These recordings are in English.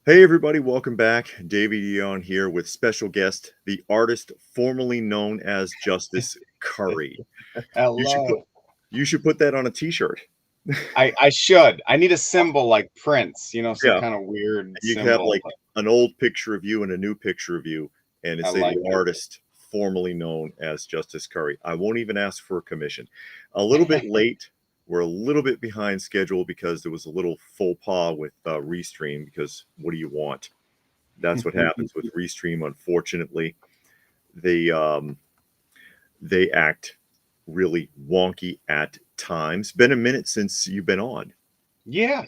Hey everybody, welcome back. David Dion here with special guest, the artist formerly known as Justice Curry. You should put Hello. you should put that on a t-shirt. I should. I need a symbol like Prince, some Yeah, kind of weird you could have symbol. like an old picture of you and a new picture of you, and it I say like the artist formerly known as Justice Curry. I won't even ask for a commission. A little bit it. late. We're a little bit behind schedule because there was a little faux pas with Restream. Because what do you want? That's what happens with Restream. Unfortunately, they um, they act really wonky at times. Been a minute since you've been on. Yeah.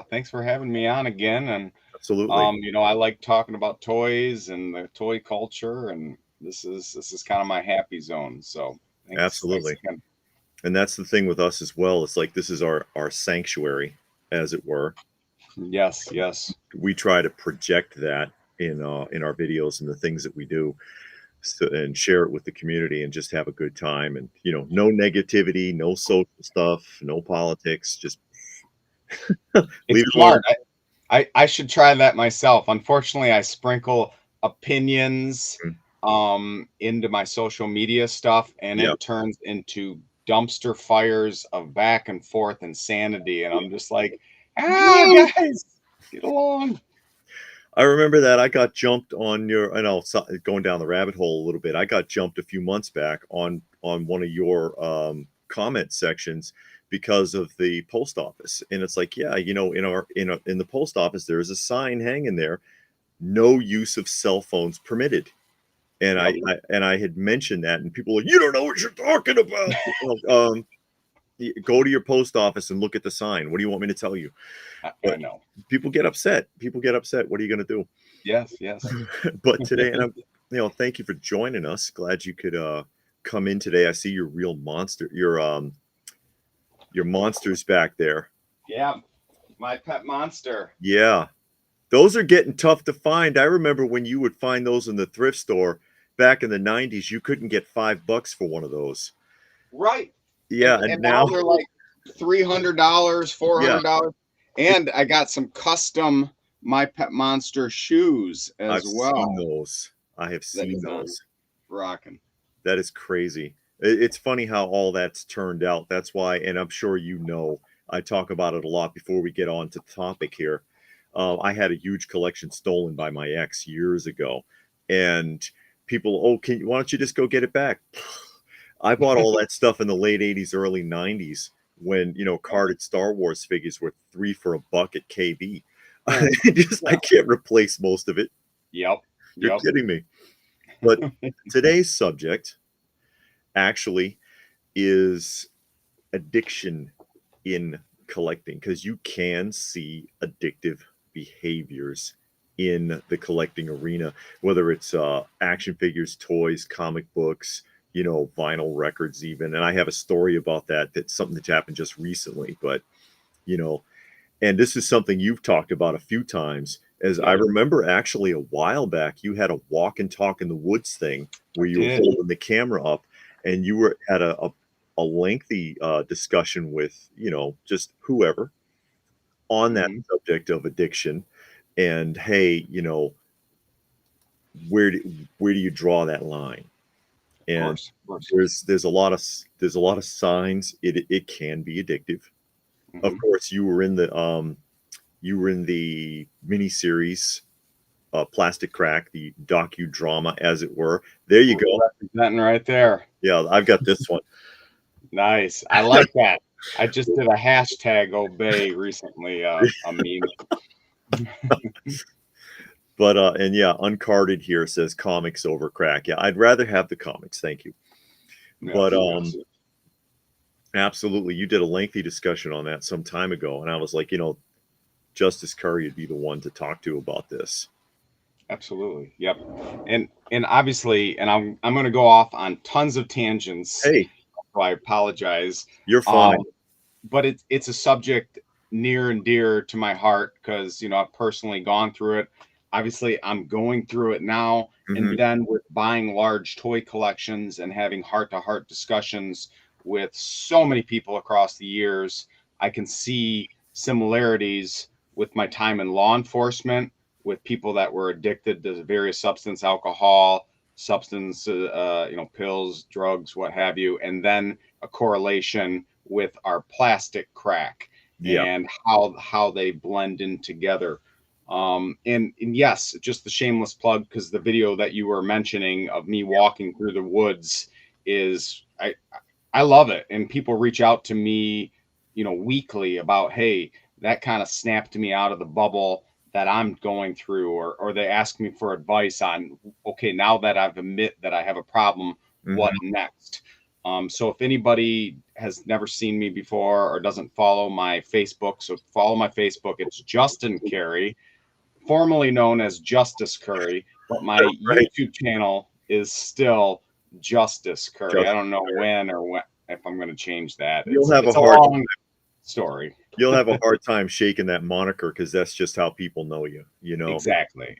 Thanks for having me on again. And Absolutely, I like talking about toys and the toy culture, and this is kind of my happy zone. So thanks absolutely, again. and that's the thing with us as well. It's like this is our sanctuary, as it were. Yes. We try to project that in our videos and the things that we do, so, and share it with the community and just have a good time. And no negativity, no social stuff, no politics. Just It's leave it alone. smart. I should try that myself. Unfortunately, I sprinkle opinions Mm. into my social media stuff, and Yeah. it turns into dumpster fires of back and forth insanity. And I'm just like, guys, get along. I remember that I got jumped on your, I know, going down the rabbit hole a little bit. I got jumped a few months back on one of your comment sections because of the post office, and it's like, yeah, in the post office there is a sign hanging there, no use of cell phones permitted. And Yep. I had mentioned that, and people were like, you don't know what you're talking about. Go to your post office and look at the sign. What do you want me to tell you? I But know. people get upset. People get upset. What are you going to do? Yes. But today, and thank you for joining us. Glad you could come in today. I see your real monster, your monsters back there. Yeah, my pet monster. Yeah, those are getting tough to find. I remember when you would find those in the thrift store back in the '90s. You couldn't get $5 for one of those. Right. Yeah, And and now now, they're like $300, yeah, $400. And I got some custom My Pet Monster shoes I've as seen well. those. I have That seen is on those. rocking. That is crazy. It's funny how all that's turned out. That's why, and I'm sure I talk about it a lot before we get on to the topic here. I had a huge collection stolen by my ex years ago, and people, oh, why don't you just go get it back? I bought all that stuff in the late '80s, early '90s when carded Star Wars figures were 3 for $1 at KB. I can't replace most of it. Yep. You're Yep. kidding me. But today's subject actually is addiction in collecting, because you can see addictive behaviors in the collecting arena, whether it's action figures, toys, comic books, vinyl records even. And I have a story about that. That's something that's happened just recently. But you know and this is something you've talked about a few times. As I Yep. remember, actually a while back you had a walk and talk in the woods thing I where you were did. holding the camera up, and you were at a lengthy discussion with just whoever on that Hmm. subject of addiction. And hey, where do you draw that line? Of And course. Of course. there's a lot of signs it can be addictive. Of Hmm. course, you were in the miniseries Plastic Crack, the docudrama, as it were. There you We're go. representing right there. Yeah, I've got this one. Nice. I like that. I just did a hashtag obey recently, a meme. But and yeah, uncarded here says comics over crack. Yeah, I'd rather have the comics, thank you. But Yes. absolutely, you did a lengthy discussion on that some time ago, and I was like, Justice Curry would be the one to talk to about this. Absolutely. Yep. And obviously, and I'm going to go off on tons of tangents. Hey, So I apologize. you're Um, fine. but it's a subject near and dear to my heart because I've personally gone through it. Obviously, I'm going through it now. And Hmm. then with buying large toy collections and having heart-to-heart discussions with so many people across the years, I can see similarities with my time in law enforcement, with people that were addicted to various substance, alcohol, substance, pills, drugs, what have you, and then a correlation with our plastic crack Yeah. and how they blend in together. And yes, just the shameless plug, because the video that you were mentioning of me walking through the woods is I love it. And people reach out to me, weekly about, hey, that kind of snapped me out of the bubble that I'm going through, or they ask me for advice on, okay, now that I've admit that I have a problem, what next? So if anybody has never seen me before or doesn't follow my Facebook, so follow my Facebook. It's Justin Carey, formerly known as Justice Curry, but my Right. YouTube channel is still Justice Curry. I Just don't know when or when if I'm going to change that. you'll have a It's a hard long story. you'll have a hard time shaking that moniker because that's just how people know you. You know. Exactly,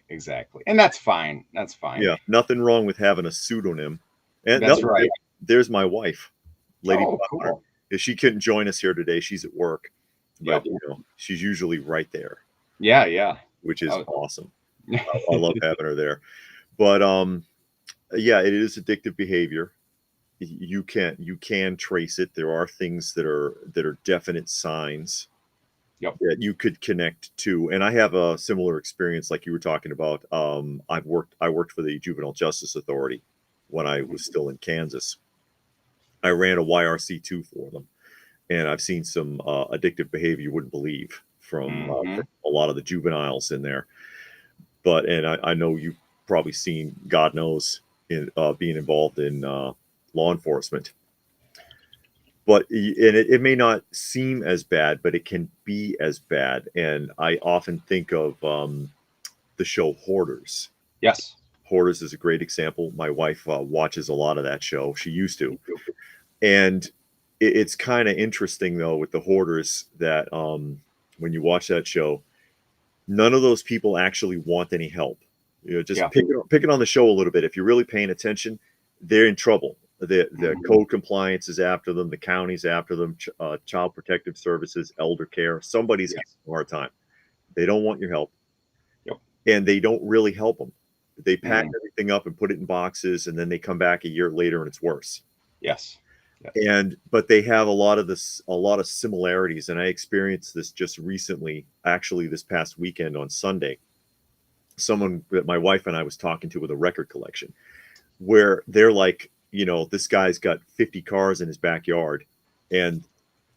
and that's fine. That's fine. Yeah. Nothing wrong with having a pseudonym. And That's right. there's my wife, Lady Oh, Butler. cool. If she couldn't join us here today, she's at work, but Yep. she's usually right there, Yeah. which is Oh. awesome. I love having her there. But yeah, it is addictive behavior. You can trace it. There are things that are definite signs Yep. that you could connect to. And I have a similar experience like you were talking about. I worked for the Juvenile Justice Authority when I was still in Kansas. I ran a YRC2 for them, and I've seen some addictive behavior you wouldn't believe from a lot of the juveniles in there. But I know you've probably seen, God knows, in being involved in law enforcement. But it may not seem as bad, but it can be as bad. And I often think of the show Hoarders. Yes. Hoarders is a great example. My wife watches a lot of that show. She used to. And it's kind of interesting, though, with the Hoarders that when you watch that show, none of those people actually want any help. Just pick it on the show a little bit. If you're really paying attention, they're in trouble. The code compliance is after them. The county's after them. Child Protective Services, elder care. Somebody's having a hard time. They don't want your help. Yep. And they don't really help them. They pack everything up and put it in boxes, and then they come back a year later and it's worse. Yes. But they have a lot of similarities, and I experienced this just recently, actually this past weekend on Sunday. Someone that my wife and I was talking to with a record collection, where they're like, this guy's got 50 cars in his backyard, and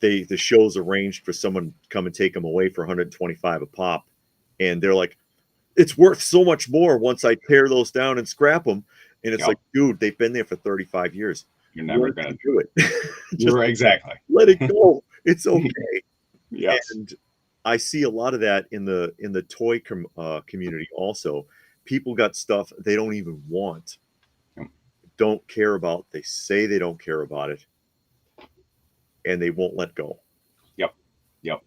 the show's arranged for someone to come and take them away for 125 a pop, and they're like, it's worth so much more once I tear those down and scrap them. And it's like, dude, they've been there for 35 years. You're never going to do it. You're right, exactly. Let it go. It's okay. Yes. And I see a lot of that in the toy community also. People got stuff they don't even want, don't care about. They say they don't care about it, and they won't let go. Yep.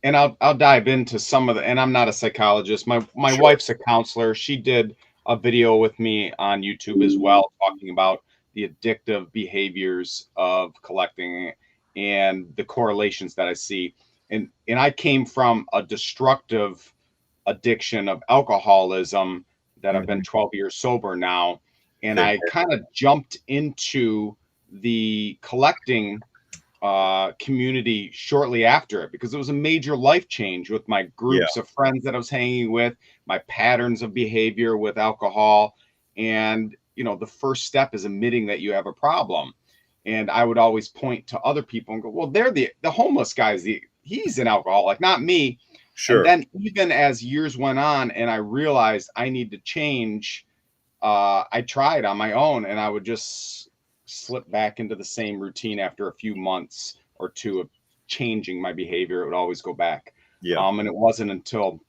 And I'll dive into some of the, and I'm not a psychologist. My wife's a counselor. She did a video with me on YouTube as well, talking about the addictive behaviors of collecting and the correlations that I see. And I came from a destructive addiction of alcoholism that I've been 12 years sober now. And I kind of jumped into the collecting community shortly after it, because it was a major life change with my groups of friends that I was hanging with, my patterns of behavior with alcohol. And, the first step is admitting that you have a problem. And I would always point to other people and go, well, they're the homeless guy's he's an alcoholic, not me. Sure. And then even as years went on and I realized I need to change, I tried on my own, and I would just slip back into the same routine after a few months or two of changing my behavior. It would always go back. And it wasn't until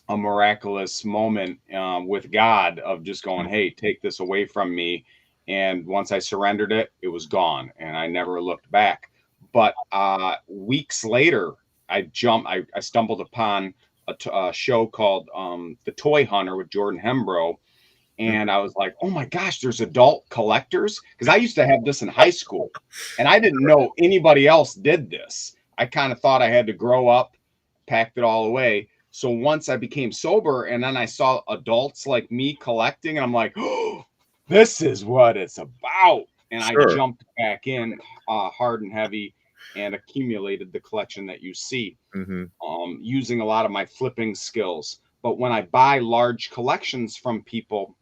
a miraculous moment with God of just going, hey, take this away from me. And once I surrendered it, it was gone, and I never looked back. But weeks later, I stumbled upon a show called The Toy Hunter with Jordan Hembrough. And I was like, oh my gosh, there's adult collectors. Because I used to have this in high school, and I didn't know anybody else did this. I kind of thought I had to grow up, packed it all away. So once I became sober and then I saw adults like me collecting, and I'm like, oh, this is what it's about. And I Sure. jumped back in hard and heavy and accumulated the collection that you see, Hmm. using a lot of my flipping skills. But when I buy large collections from people,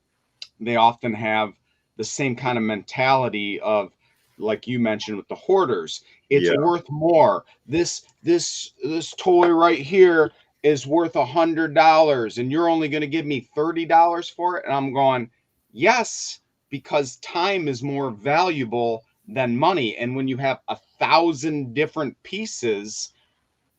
they often have the same kind of mentality of, like you mentioned with the hoarders, it's Yeah. worth more. This toy right here is worth $100 and you're only going to give me $30 for it. And I'm going, yes, because time is more valuable than money. And when you have 1,000 different pieces,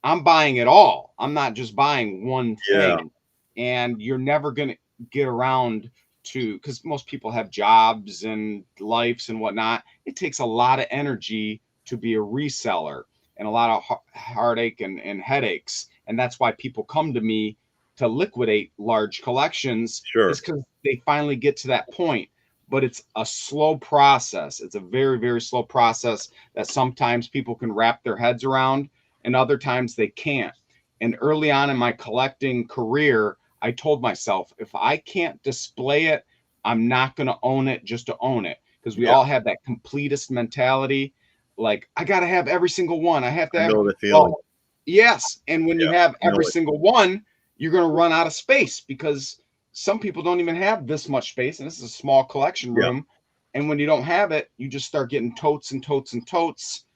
I'm buying it all. I'm not just buying one Yeah. thing. And you're never going to get around to, because most people have jobs and lives and whatnot. It takes a lot of energy to be a reseller and a lot of heartache and headaches. And that's why people come to me to liquidate large collections, Sure. is because they finally get to that point. But it's a slow process. It's a very, very slow process that sometimes people can wrap their heads around and other times they can't. And early on in my collecting career, I told myself, if I can't display it, I'm not going to own it just to own it. Because we Yeah. all have that completist mentality. Like, I got to have every single one. I have to I have, know the feeling. well, yes. And when you Yeah. have I know every it. single one, you're going to run out of space because some people don't even have this much space. And this is a small collection Yeah. room. And when you don't have it, you just start getting totes and totes and totes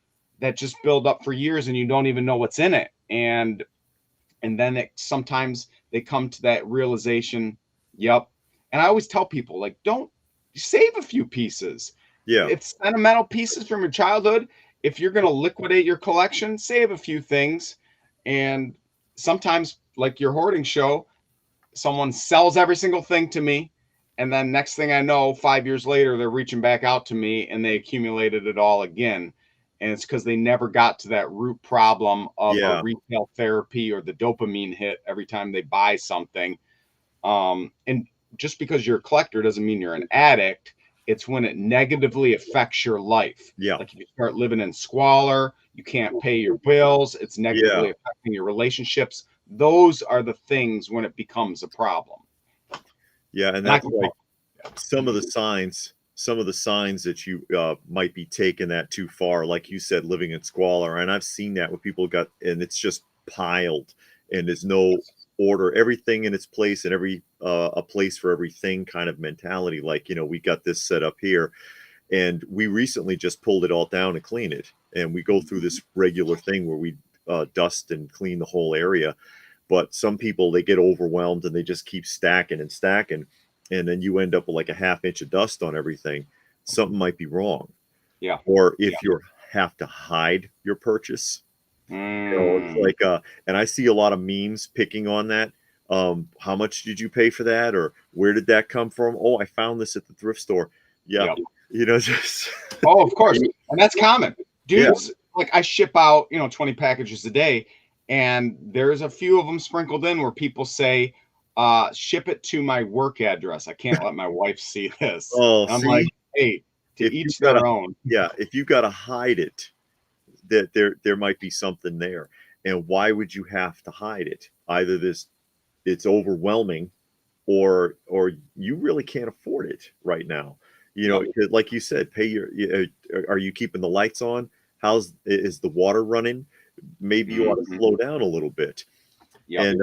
that just build up for years and you don't even know what's in it. And then it sometimes they come to that realization, yep. And I always tell people, like, don't save a few pieces. Yeah. It's sentimental pieces from your childhood. If you're going to liquidate your collection, save a few things. And sometimes, like your hoarding show, someone sells every single thing to me, and then next thing I know, 5 years later, they're reaching back out to me and they accumulated it all again. And it's because they never got to that root problem of a Yeah. retail therapy or the dopamine hit every time they buy something. And just because you're a collector doesn't mean you're an addict. It's when it negatively affects your life. Yeah. Like if you start living in squalor, you can't pay your bills, it's Yeah. negatively affecting your relationships. Those are the things when it becomes a problem. Yeah. And And I that's can like talk. some of the signs that you might be taking that too far, like you said, living in squalor. And I've seen that with people got, and it's just piled and there's no order, everything in its place, and every a place for everything kind of mentality. Like, we got this set up here, and we recently just pulled it all down and clean it. And we go through this regular thing where we dust and clean the whole area. But some people, they get overwhelmed and they just keep stacking and stacking, and then you end up with like a half inch of dust on everything. Something might be wrong. Yeah. Or Yeah. if you have to hide your purchase, it's Mm. like and I see a lot of memes picking on that. How much did you pay for that, or where did that come from? Oh, I found this at the thrift store. Yeah. Yep. Just Oh, of course. And that's common. yeah. Dudes, like I ship out, 20 packages a day, and there's a few of them sprinkled in where people say, ship it to my work address. I can't let my wife see this. Oh, And I'm like, see, hey, to if you each gotta, their own. yeah, if you gotta hide it, that there might be something there. And why would you have to hide it? Either this it's overwhelming, or you really can't afford it right now. Yep. 'Cause like you said, pay your. Are you keeping the lights on? Is the water running? Maybe you ought to Mhm. slow down a little bit. Yep.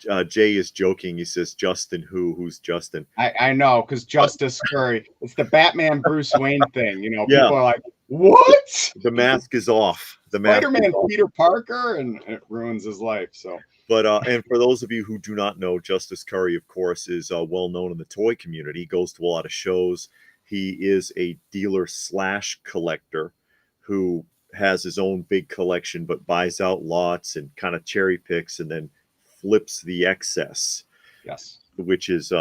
And Jay is joking. He says, "Justin, who's Justin?" I know, because Justice Curry, it's the Batman Bruce Wayne thing. Yeah, People are like, what? the mask is off. The mask is Spider-Man off. Peter Parker, and it ruins his life. So But and for those of you who do not know, Justice Curry, of course, is well known in the toy community. He goes to a lot of shows. He is a dealer slash collector who has his own big collection, but buys out lots and kind of cherry picks and then flips the excess, yes. which is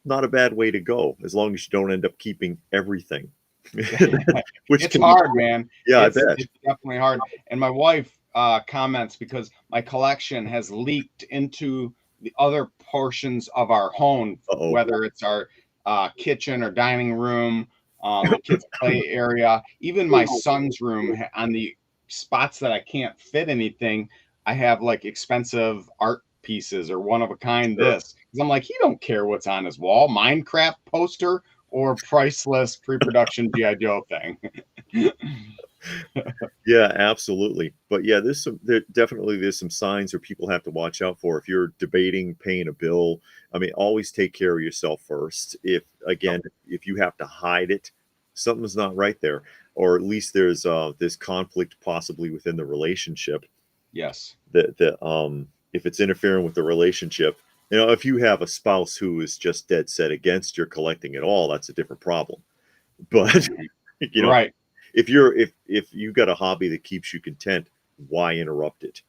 not a bad way to go, as long as you don't end up keeping everything. Which It's can be, hard, man. yeah, I It's bet. it's definitely hard. And my wife comments because my collection has leaked into the other portions of our home, Uh-oh. whether it's our kitchen or dining room, the kids' play area, even my son's room. On the spots that I can't fit anything, I have like expensive art pieces or one of a kind Sure. this. Because I'm like, he don't care what's on his wall, Minecraft poster or priceless pre-production GI Joe thing. Yeah, absolutely. But yeah, there's some signs where people have to watch out for. If you're debating paying a bill, I mean, always take care of yourself first. If you have to hide it, something's not right there, or at least there's this conflict possibly within the relationship. Yes. That if it's interfering with the relationship, if you have a spouse who is just dead set against your collecting at all, that's a different problem. But you know, Right. if you got a hobby that keeps you content, why interrupt it?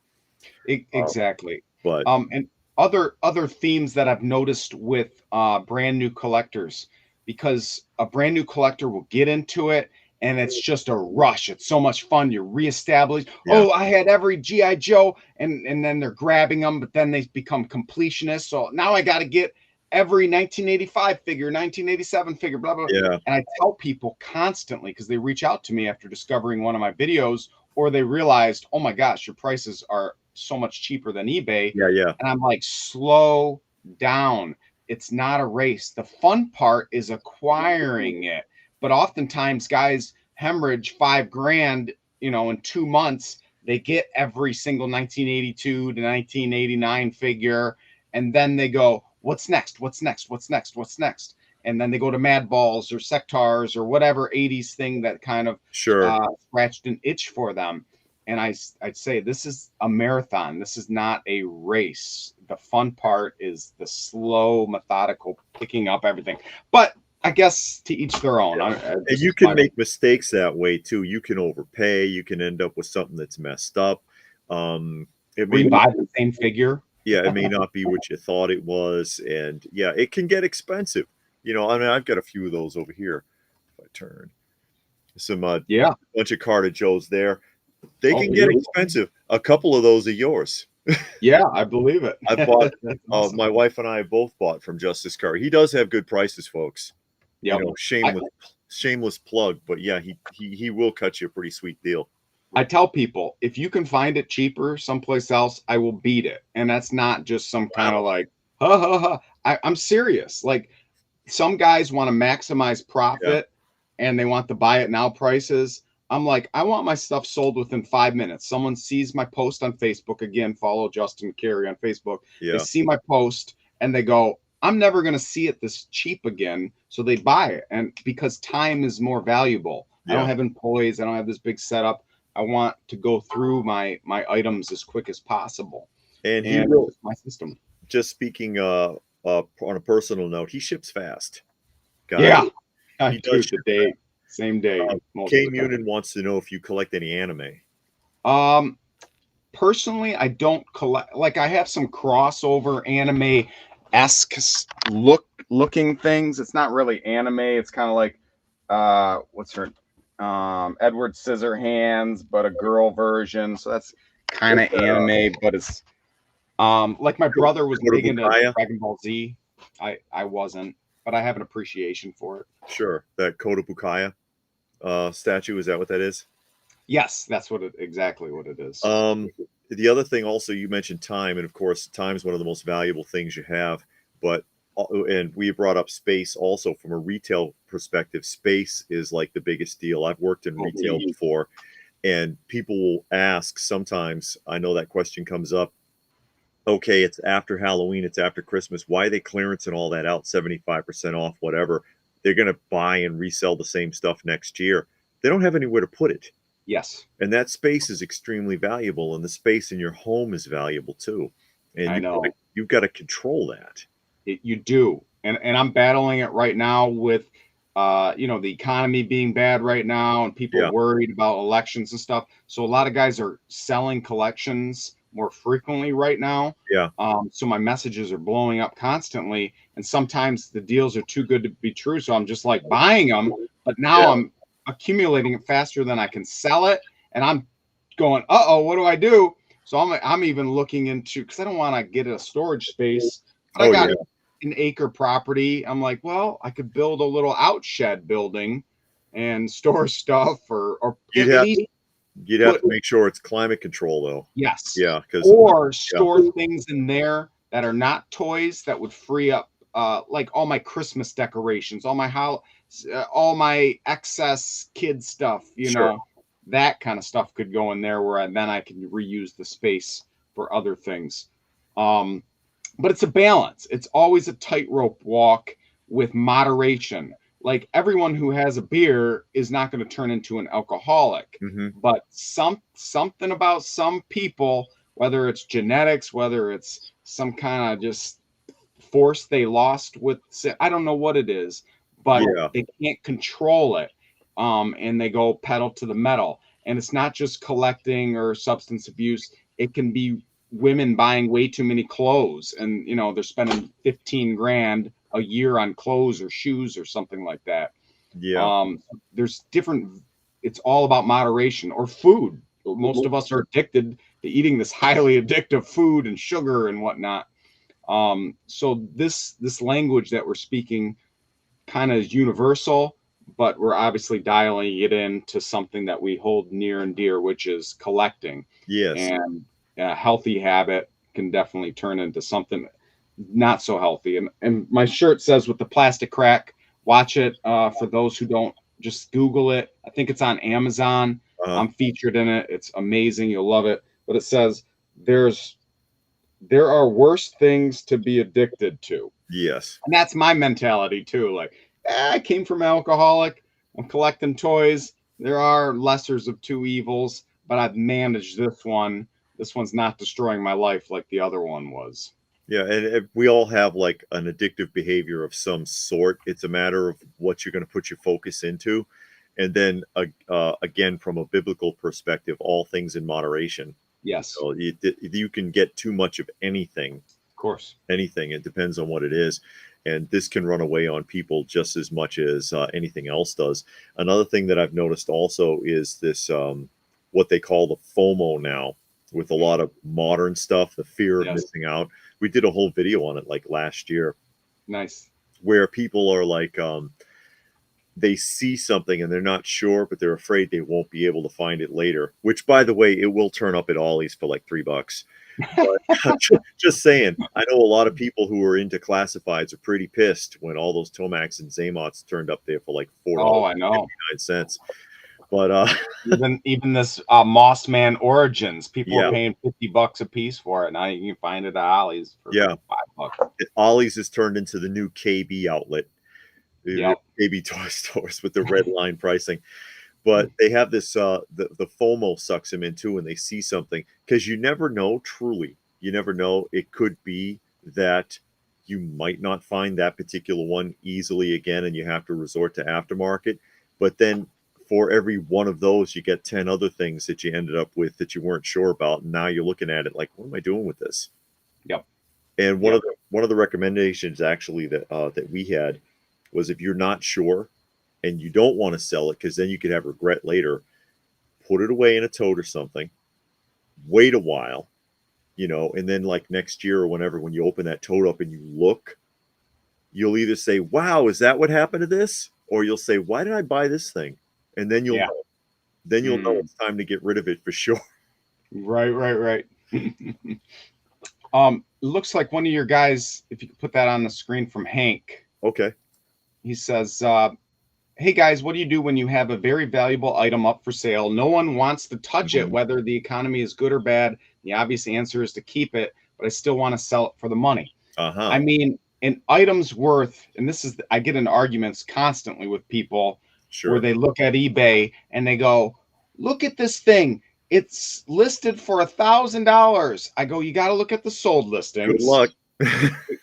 Exactly. But And other themes that I've noticed with brand new collectors, because a brand new collector will get into it and it's just a rush. It's so much fun. You're reestablished. yeah, Oh, I had every GI Joe, and then they're grabbing them, but then they become completionists. So now I got to get every 1985 figure, 1987 figure, blah blah. yeah, And I tell people constantly, because they reach out to me after discovering one of my videos, or they realized, oh my gosh, your prices are so much cheaper than eBay. yeah. And I'm like, slow down. It's not a race. The fun part is acquiring it. But oftentimes guys hemorrhage $5,000, in 2 months. They get every single 1982 to 1989 figure. And then they go, what's next? What's next? What's next? What's next? And then they go to Mad Balls or Sectars or whatever 80s thing that kind of Sure. scratched an itch for them. And I'd say this is a marathon. This is not a race. The fun part is the slow, methodical picking up everything. But I guess to each their own. And you can make mistakes that way too. You can overpay. You can end up with something that's messed up. We buy the same figure. Yeah, it may not be what you thought it was, and yeah, it can get expensive. I mean, I've got a few of those over here. If I turn some Yeah. bunch of Carter Joes there, they Oh, can get beautiful. expensive. A couple of those are yours. Yeah, I believe it. I bought. That's awesome. My wife and I both bought from Justice Carter. He does have good prices, folks. Yep. Shameless plug, but yeah, he will cut you a pretty sweet deal. I tell people, if you can find it cheaper someplace else, I will beat it. And that's not just some kind of like, ha ha ha. I'm serious. Like, some guys want to maximize profit and they want the buy it now prices. I'm like, I want my stuff sold within 5 minutes. Someone sees my post on Facebook. Again, follow Justin Carey on Facebook. Yeah. They see my post and they go, I'm never going to see it this cheap again. So they buy it. And because time is more valuable. I don't have employees. I don't have this big setup. I want to go through my items as quick as possible. And he will. My system. Just speaking on a personal note, he ships fast. Yeah. He does ship fast. Same day. K Munin wants to know if you collect any anime. Personally, I don't collect. Like, I have some crossover anime-esque looking things. It's not really anime. It's kind of like what's her Edward Scissorhands, but a girl version. So that's kind of anime, but it's like my brother was big into Dragon Ball Z. I wasn't, but I have an appreciation for it. Sure. That Kota Bukaya statue, is that what that is? Yes, that's exactly what it is. The other thing also, you mentioned time, and of course time is one of the most valuable things you have, and we brought up space also. From a retail perspective, space is like the biggest deal. I've worked in retail before, and people will ask sometimes, I know that question comes up, okay, it's after Halloween, it's after Christmas, why are they clearancing all that out, 75% off, whatever? They're going to buy and resell the same stuff next year. They don't have anywhere to put it. Yes. And that space is extremely valuable, and the space in your home is valuable too. And I know. You've got to control that. You do. And I'm battling it right now with the economy being bad right now and people worried about elections and stuff. So a lot of guys are selling collections more frequently right now. Yeah. So my messages are blowing up constantly, and sometimes the deals are too good to be true. So I'm just like buying them, but now I'm accumulating it faster than I can sell it, and I'm going, what do I do? So I'm even looking into, because I don't want to get a storage space, but I got an acre property. I'm like, well, I could build a little outshed building and store stuff, or You'd have put to make sure it's climate control though. yes, Yeah, because or yeah, store things in there that are not toys that would free up like all my Christmas decorations, all my excess kid stuff, sure. that kind of stuff could go in there where then I can reuse the space for other things. Um, but it's a balance. It's always a tightrope walk with moderation. Like everyone who has a beer is not going to turn into an alcoholic, Hmm. but something about some people, whether it's genetics, whether it's some kind of just force they lost with, I don't know what it is, but Yeah. they can't control it. And they go pedal to the metal. And it's not just collecting or substance abuse. It can be women buying way too many clothes, and they're spending 15 grand a year on clothes or shoes or something like that. Yeah. There's different, it's all about moderation. Or food. Most of us are addicted to eating this highly addictive food and sugar and whatnot. So this language that we're speaking kind of is universal, but we're obviously dialing it into something that we hold near and dear, which is collecting. Yes. And a healthy habit can definitely turn into something not so healthy. And my shirt says with the plastic crack, watch it. For those who don't, just Google it. I think it's on Amazon. Uh, I'm featured in it. It's amazing. You'll love it. But it says there are worse things to be addicted to. yes. And that's my mentality too. Like, I came from alcoholic. I'm collecting toys. There are lessers of two evils, but I've managed this one. This one's not destroying my life like the other one was. Yeah, and we all have like an addictive behavior of some sort. It's a matter of what you're going to put your focus into, and then again, from a biblical perspective, all things in moderation. Yes, So you can get too much of anything. of course. Anything. It depends on what it is, and this can run away on people just as much as anything else does. Another thing that I've noticed also is this what they call the FOMO now, with a lot of modern stuff, the fear of Yes, missing out. We did a whole video on it like last year, nice. where people are like they see something and they're not sure, but they're afraid they won't be able to find it later. Which, by the way, it will turn up at Ollie's for like $3. But just saying, I know a lot of people who are into classifieds are pretty pissed when all those Tomax and Zamots turned up there for like Oh, $4 I know. 59 cents. But Even this Mossman Origins, people are yeah, paying $50 a piece for it. Now you can find it at Ollie's for yeah, $5. Ollie's has turned into the new KB outlet, the Yep. KB toy stores with the red line pricing. But they have this the FOMO sucks them in too, and they see something, because you never know. Truly, you never know. It could be that you might not find that particular one easily again, and you have to resort to aftermarket. But then for every one of those, you get 10 other things that you ended up with that you weren't sure about, and now you're looking at it like, what am I doing with this? Yep. And Yep. one of the recommendations actually that we had was, if you're not sure and you don't want to sell it because then you could have regret later, put it away in a tote or something, wait a while, and then like next year or whenever, when you open that tote up and you look, you'll either say, wow, is that what happened to this? Or you'll say, why did I buy this thing? And then Yeah. you'll know it's time to get rid of it for sure. Right, right, right. Looks like one of your guys, if you could put that on the screen, from Hank. Okay. He says, hey guys, what do you do when you have a very valuable item up for sale? No one wants to touch it, whether the economy is good or bad. The obvious answer is to keep it, but I still want to sell it for the money. Uh-huh. I mean, an item's worth, and I get in arguments constantly with people where Sure. they look at eBay and they go, look at this thing. It's listed for $1,000. I go, you got to look at the sold Good listings. luck.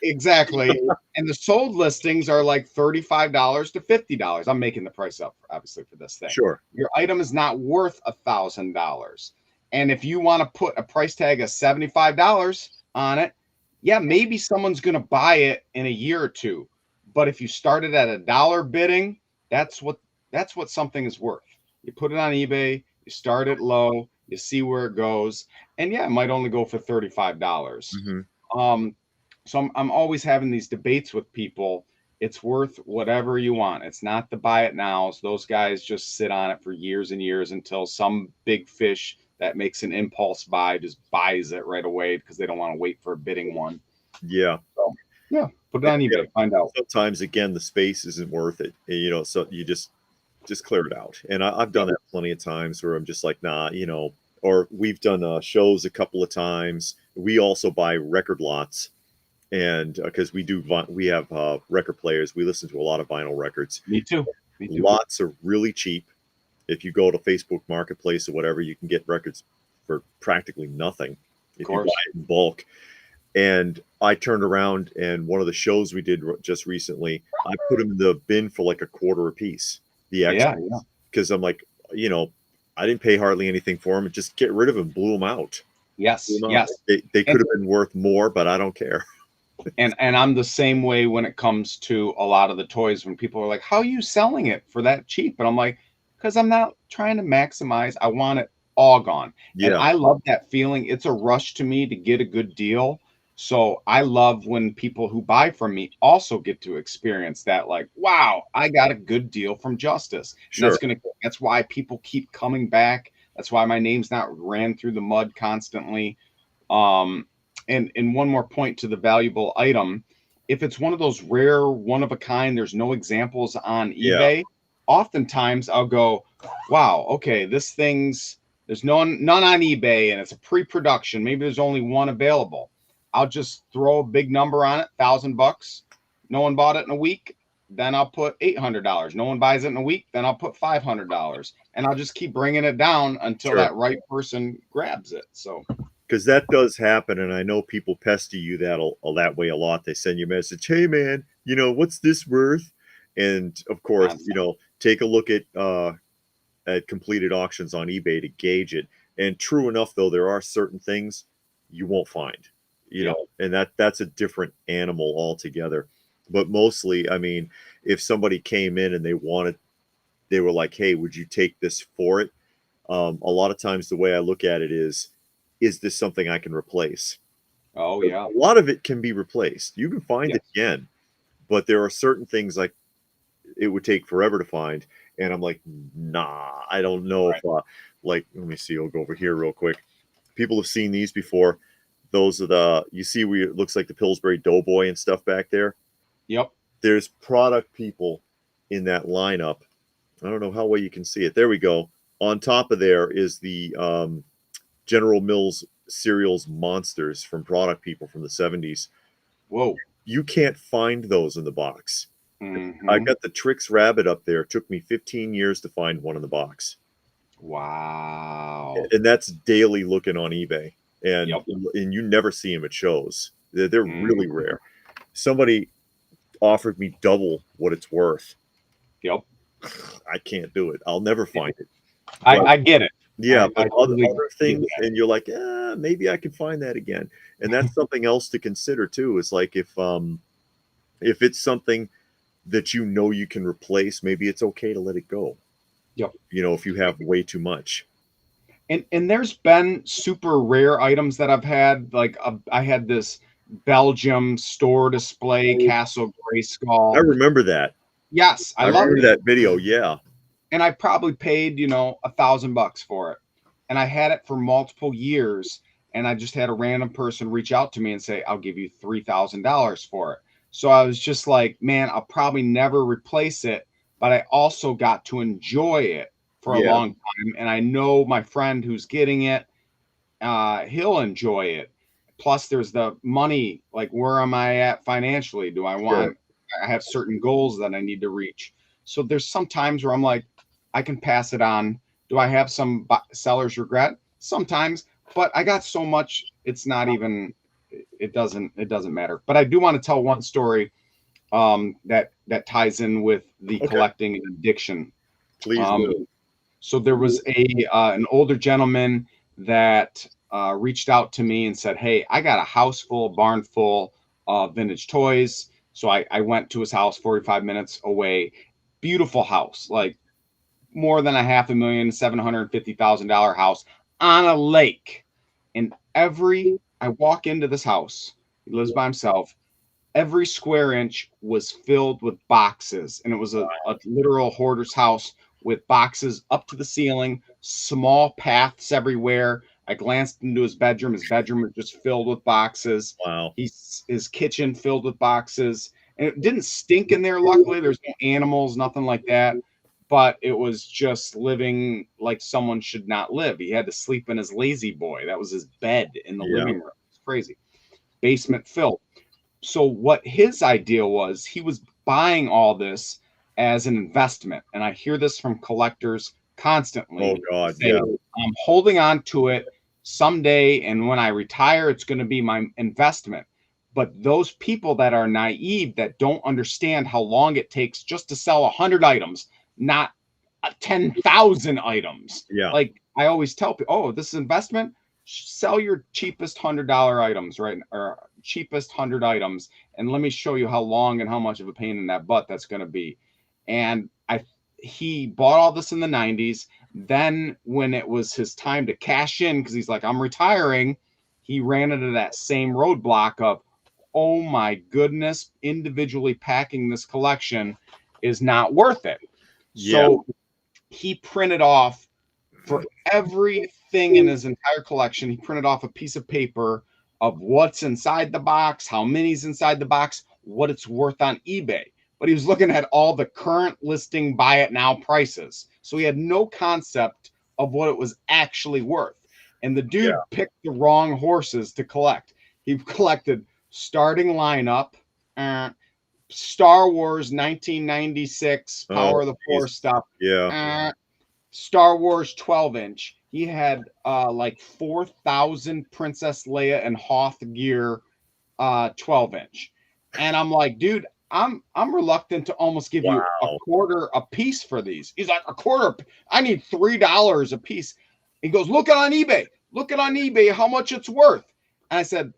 Exactly. And the sold listings are like $35 to $50. I'm making the price up, obviously, for this thing. Sure. Your item is not worth $1,000. And if you want to put a price tag of $75 on it, yeah, maybe someone's going to buy it in a year or two. But if you started at $1 bidding, that's what something is worth. You put it on eBay, you start it low, you see where it goes, and yeah, it might only go for $35. Hmm. So I'm always having these debates with people, it's worth whatever you want. It's not the buy it nows. Those guys just sit on it for years and years until some big fish that makes an impulse buy just buys it right away because they don't want to wait for a bidding one. Yeah. So yeah, put it on eBay, Yeah. find out. Sometimes again the space isn't worth it. You know, so you just clear it out. And I've done that plenty of times where I'm just like, nah, you know, or we've done shows a couple of times. We also buy record lots. And because we have record players, we listen to a lot of vinyl records. Me too. Me too. Lots are really cheap. If you go to Facebook Marketplace or whatever, you can get records for practically nothing if you buy it in bulk. And I turned around and one of the shows we did just recently, I put them in the bin for like $0.25 a piece. The extras, because I'm like, you know, I didn't pay hardly anything for them. Just get rid of them, blew them out. Yes, Blew them yes. Out. They could have been worth more, but I don't care. And I'm the same way when it comes to a lot of the toys. When people are like, "How are you selling it for that cheap?" And I'm like, "Because I'm not trying to maximize. I want it all gone." Yeah. And I love that feeling. It's a rush to me to get a good deal. So I love when people who buy from me also get to experience that, like, wow, I got a good deal from Justice. Sure. And that's why people keep coming back. That's why my name's not ran through the mud constantly. And one more point to the valuable item. If it's one of those rare, one of a kind, there's no examples on eBay. Oftentimes I'll go, wow, okay, there's none on eBay and it's a pre-production. Maybe there's only one available. I'll just throw a big number on it, $1,000. No one bought it in a week. Then I'll put $800. No one buys it in a week. Then I'll put $500, and I'll just keep bringing it down until that right person grabs it. So, because that does happen, and I know people pester you that way a lot. They send you a message, "Hey man, you know, what's this worth?" And of course, you know, take a look at completed auctions on eBay to gauge it. And true enough, though, there are certain things you won't find, you know, and that's a different animal altogether. But mostly, I mean, if somebody came in and they were like, "Hey, would you take this for it?" A lot of times the way I look at it is this something I can replace? Oh yeah. A lot of it can be replaced. You can find it again, but there are certain things like it would take forever to find. And I'm like, nah, I don't know if like, let me see, I'll go over here real quick. People have seen these before. Those are you see where it looks like the Pillsbury Doughboy and stuff back there. Yep. There's product people in that lineup. I don't know how well you can see it. There we go. On top of there is the General Mills cereals monsters from product people from the 70s. Whoa. You can't find those in the box. Mm-hmm. I got the Trix Rabbit up there. It took me 15 years to find one in the box. Wow. And that's daily looking on eBay. And you never see them at shows. They're really rare. Somebody offered me double what it's worth. Yep. I can't do it. I'll never find it. I get it. Yeah, but other things, and you're like, maybe I can find that again. And that's something else to consider too. Is like if it's something that you know you can replace, maybe it's okay to let it go. Yep. You know, if you have way too much. And there's been super rare items that I've had. Like I had this Belgium store display Castle Grayskull. I remember that. Yes, I remember that video. Yeah. And I probably paid, you know, $1,000 for it. And I had it for multiple years. And I just had a random person reach out to me and say, I'll give you $3,000 for it. So I was just like, man, I'll probably never replace it. But I also got to enjoy it for a long time. And I know my friend who's getting it, he'll enjoy it. Plus, there's the money. Like, where am I at financially? Do I have certain goals that I need to reach. So there's some times where I'm like, I can pass it on. Do I have some seller's regret? Sometimes, but I got so much, it's not even, it doesn't matter. But I do want to tell one story that ties in with the collecting and addiction. Please do. So there was an older gentleman that reached out to me and said, hey, I got a house full, barn full of vintage toys. So I went to his house 45 minutes away. Beautiful house, like more than $500,000, $750,000 house on a lake. And I walk into this house, he lives by himself. every square inch was filled with boxes, and it was a literal hoarder's house with boxes up to the ceiling, small paths everywhere. I glanced into his bedroom. His bedroom was just filled with boxes. Wow. His kitchen filled with boxes, and it didn't stink in there. Luckily, there's no animals, nothing like that. But it was just living like someone should not live. He had to sleep in his lazy boy. That was his bed in the living room. It's crazy. Basement filled. So what his idea was, he was buying all this as an investment. And I hear this from collectors constantly. Oh God, Say, yeah. I'm holding on to it someday, and when I retire, it's going to be my investment. But those people that are naive, that don't understand how long it takes just to sell 100 items, not 10,000 items. Yeah. Like I always tell people, oh, this is investment. Sell your cheapest $100 items, right? Or cheapest 100 items, and let me show you how long and how much of a pain in that butt that's going to be. And he bought all this in the 90s. Then when it was his time to cash in, because he's like, I'm retiring, he ran into that same roadblock of, oh my goodness, individually packing this collection is not worth it. So he printed off for everything in his entire collection. He printed off a piece of paper of what's inside the box, how many's inside the box, what it's worth on eBay. But he was looking at all the current listing buy it now prices. So he had no concept of what it was actually worth. And the dude picked the wrong horses to collect. He collected starting lineup, Star Wars 1996, Power of the Force stuff. Star Wars 12-inch. He had like 4,000 Princess Leia and Hoth gear 12-inch. And I'm like, dude, I'm reluctant to almost give you a quarter a piece for these. He's like, a quarter, I need $3 a piece. He goes, look it on eBay. Look it on eBay how much it's worth. And I said,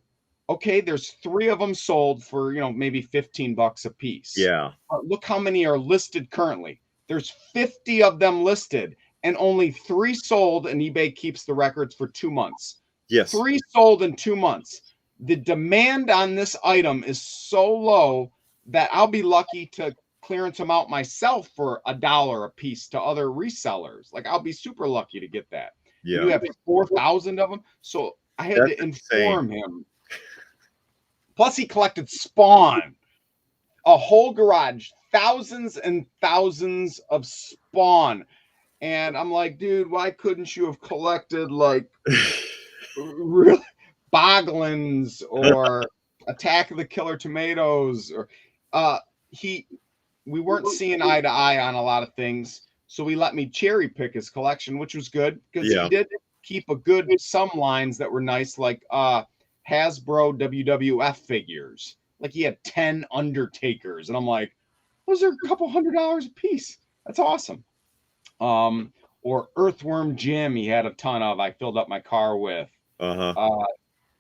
okay, there's 3 of them sold for, maybe $15 a piece. Yeah. Look how many are listed currently. There's 50 of them listed, and only 3 sold, and eBay keeps the records for 2 months. Yes. 3 sold in 2 months. The demand on this item is so low that I'll be lucky to clearance them out myself for $1 a piece to other resellers. Like, I'll be super lucky to get that. Yeah. You have 4,000 of them. So I had to inform him. Plus, he collected Spawn, a whole garage, thousands and thousands of Spawn. And I'm like, dude, why couldn't you have collected like really Boglins or Attack of the Killer Tomatoes? Or we weren't seeing eye to eye on a lot of things. So he let me cherry pick his collection, which was good because he did keep a good some lines that were nice, like Hasbro WWF figures. Like he had 10 Undertakers, and I'm like, those are a couple $100 a piece. That's awesome. Or Earthworm Jim, he had a ton of. I filled up my car with.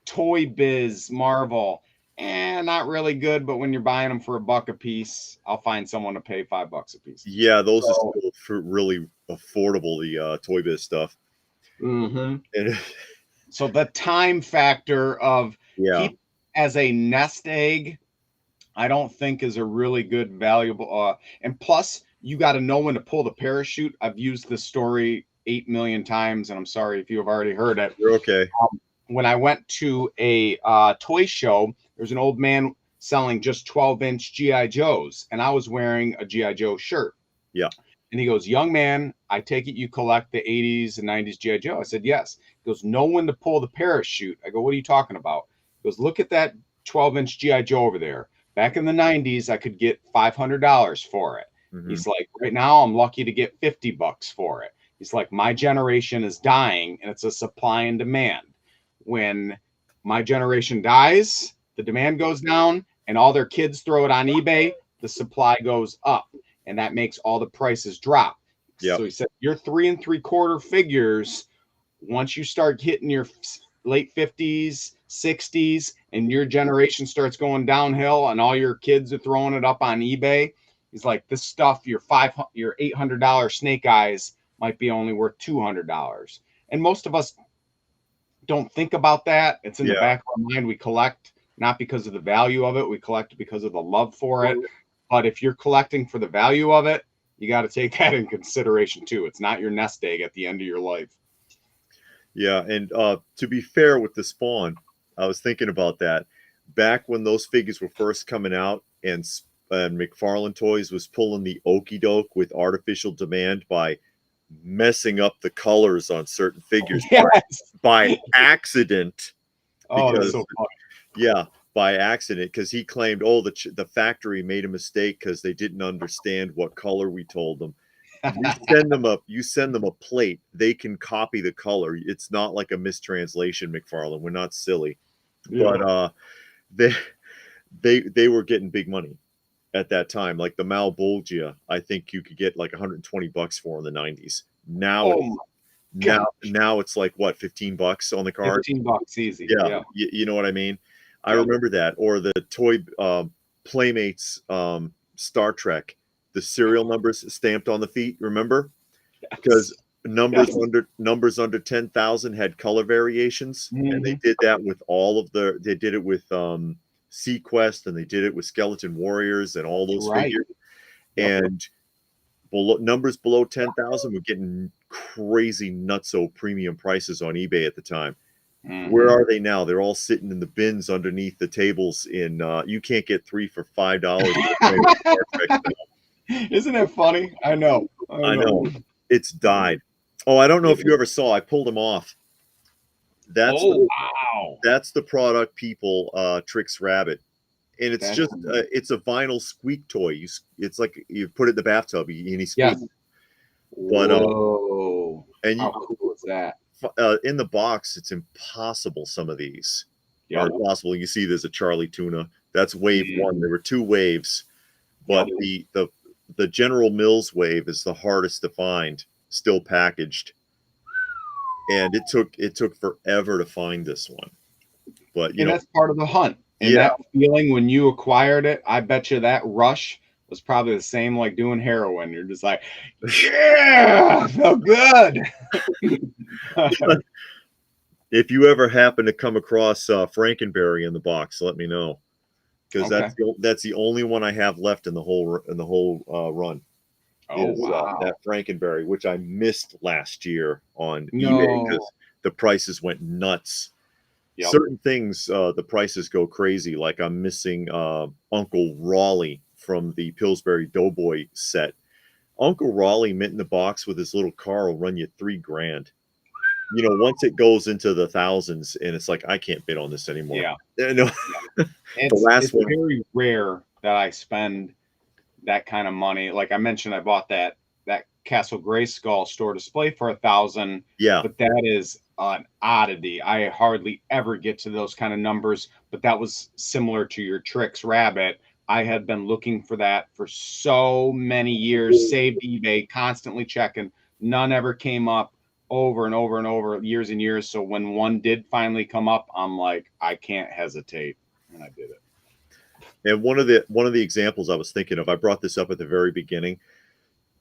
Toy Biz Marvel, not really good. But when you're buying them for $1 a piece, I'll find someone to pay $5 a piece. Yeah, those are still for really affordable. The Toy Biz stuff. And so the time factor of keep as a nest egg, I don't think is a really good valuable. And plus, you got to know when to pull the parachute. I've used this story 8 million times, and I'm sorry if you have already heard it. You're okay. When I went to a toy show, there's an old man selling just 12-inch G.I. Joes, and I was wearing a G.I. Joe shirt. Yeah. And he goes, young man, I take it you collect the 80s and 90s G.I. Joe. I said, yes. He goes, know when to pull the parachute. I go, what are you talking about? He goes, look at that 12-inch G.I. Joe over there. Back in the 90s, I could get $500 for it. He's like, right now, I'm lucky to get $50 for it. He's like, my generation is dying, and it's a supply and demand. When my generation dies, the demand goes down, and all their kids throw it on eBay, the supply goes up, and that makes all the prices drop. So he said, your 3 3/4 figures, once you start hitting your late 50s, 60s, and your generation starts going downhill, and all your kids are throwing it up on eBay, he's like, this stuff, your $800 snake eyes might be only worth $200. And most of us don't think about that. It's in the back of our mind. We collect not because of the value of it. We collect because of the love for it. But if you're collecting for the value of it, you got to take that in consideration too. It's not your nest egg at the end of your life. Yeah, and to be fair with the Spawn, I was thinking about that back when those figures were first coming out, and McFarlane Toys was pulling the okey doke with artificial demand by messing up the colors on certain figures by accident. Oh, that's Because so funny. yeah, by accident, because he claimed, oh, the factory made a mistake because they didn't understand what color we told them. You send them a plate, they can copy the color. It's not like a mistranslation, McFarlane. We're not silly. Yeah. But they were getting big money at that time. Like the Malbolgia, I think you could get like $120 for in the 90s. Now now it's like what, $15 on the card? $15 easy. Yeah. You know what I mean? I remember that. Or the toy Playmates Star Trek, the serial numbers stamped on the feet, remember? Because numbers under 10,000 had color variations, and they did that with all of they did it with Sequest, and they did it with Skeleton Warriors and all those figures. And numbers below 10,000 were getting crazy nutso premium prices on eBay at the time. Where are they now? They're all sitting in the bins underneath the tables. You can't get 3 for $5. Isn't that funny? I know. It's died. Oh, I don't know if you ever saw. I pulled them off. That's the product people Tricks Rabbit, and it's just it's a vinyl squeak toy. It's like you put it in the bathtub and he squeaks. But and how cool is that? In the box, it's impossible. Some of these are impossible. You see, there's a Charlie Tuna. That's wave 1. There were 2 waves, but the General Mills wave is the hardest to find, still packaged. And it took forever to find this one. But that's part of the hunt. And that feeling when you acquired it, I bet you that rush was probably the same like doing heroin. You're just like, yeah, I felt good. If you ever happen to come across Frankenberry in the box, let me know, because that's the only one I have left in the whole run. That Frankenberry, which I missed last year on eBay because the prices went nuts. Certain things, the prices go crazy. Like I'm missing Uncle Raleigh from the Pillsbury Doughboy set. Uncle Raleigh mint in the box with his little car will run you $3,000. Once it goes into the thousands, and it's like, I can't bid on this anymore. No. It's very rare that I spend that kind of money. Like I mentioned, I bought that Castle Grayskull store display for $1,000. But that is an oddity. I hardly ever get to those kind of numbers, but that was similar to your Tricks Rabbit. I had been looking for that for so many years, saved eBay, constantly checking. None ever came up, over and over and over, years and years. So when one did finally come up, I'm like, I can't hesitate. And I did it. And one of the examples I was thinking of, I brought this up at the very beginning,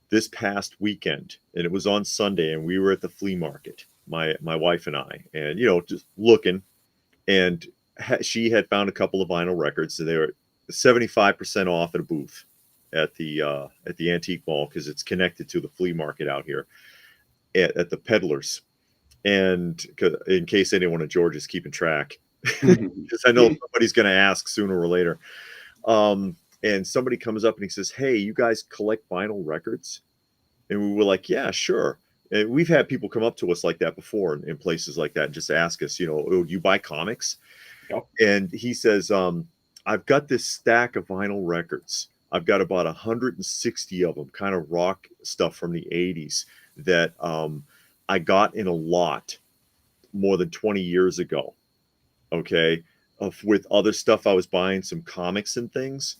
this past weekend, and it was on Sunday, and we were at the flea market, my wife and I, and just looking, and she had found a couple of vinyl records, so they were 75% off at a booth at the antique mall, because it's connected to the flea market out here at the Peddlers. And in case anyone in Georgia is keeping track, because I know somebody's going to ask sooner or later. And somebody comes up and he says, "Hey, you guys collect vinyl records?" And we were like, "Yeah, sure." And we've had people come up to us like that before in places like that and just ask us, "Oh, do you buy comics?" And he says, "I've got this stack of vinyl records. I've got about 160 of them, kind of rock stuff from the 80s that I got in a lot more than 20 years ago. Okay. With other stuff I was buying, some comics and things,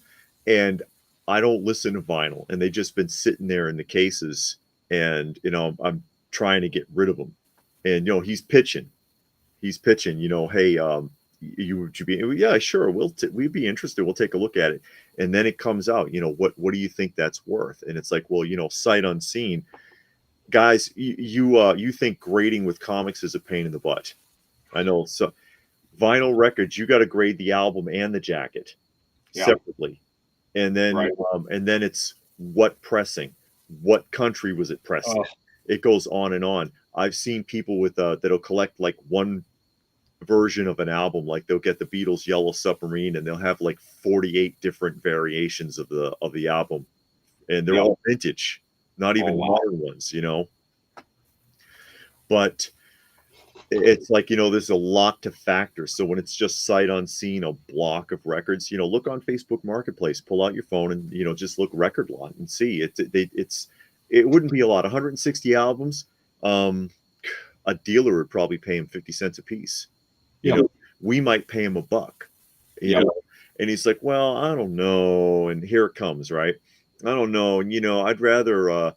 and I don't listen to vinyl, and they just been sitting there in the cases, and I'm trying to get rid of them." And he's pitching, "Hey, would you be?" "Yeah, sure, we'd be interested. We'll take a look at it." And then it comes out, what do you think that's worth? And it's like, well, sight unseen, guys. You think grading with comics is a pain in the butt. I know. So Vinyl records, you got to grade the album and the jacket separately, and then it's what pressing, what country was it pressed in? It goes on and on. I've seen people with that'll collect like one version of an album, like they'll get the Beatles' Yellow Submarine, and they'll have like 48 different variations of the album, and they're all vintage, not even modern ones, you know. But it's like, you know, there's a lot to factor. So when it's just sight unseen, a block of records, you know, look on Facebook Marketplace, pull out your phone, and, you know, just look record lot and see. It wouldn't be a lot. 160 albums. A dealer would probably pay him 50 cents a piece. You know, we might pay him $1. You know, and he's like, well, I don't know. And here it comes, right? I don't know. And, you know, I'd rather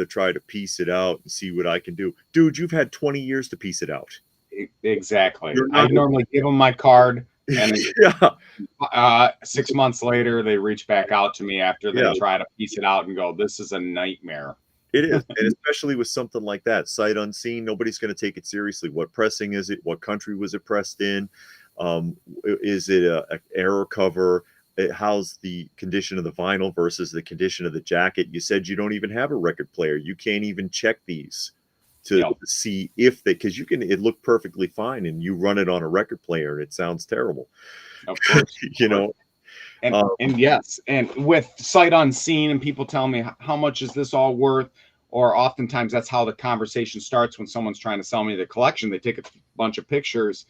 try to piece it out and see what I can do. Dude, you've had 20 years to piece it out. Exactly. I normally give them my card, and 6 months later, they reach back out to me after they try to piece it out and go, this is a nightmare. It is. And especially with something like that, sight unseen, nobody's going to take it seriously. What pressing is it? What country was it pressed in? Is it a error cover? How's the condition of the vinyl versus the condition of the jacket? You said you don't even have a record player. You can't even check these to see if because it looked perfectly fine, and you run it on a record player and it sounds terrible. Of course. You know. And yes, and with sight unseen, and people tell me, how much is this all worth? Or oftentimes that's how the conversation starts when someone's trying to sell me the collection. They take a bunch of pictures,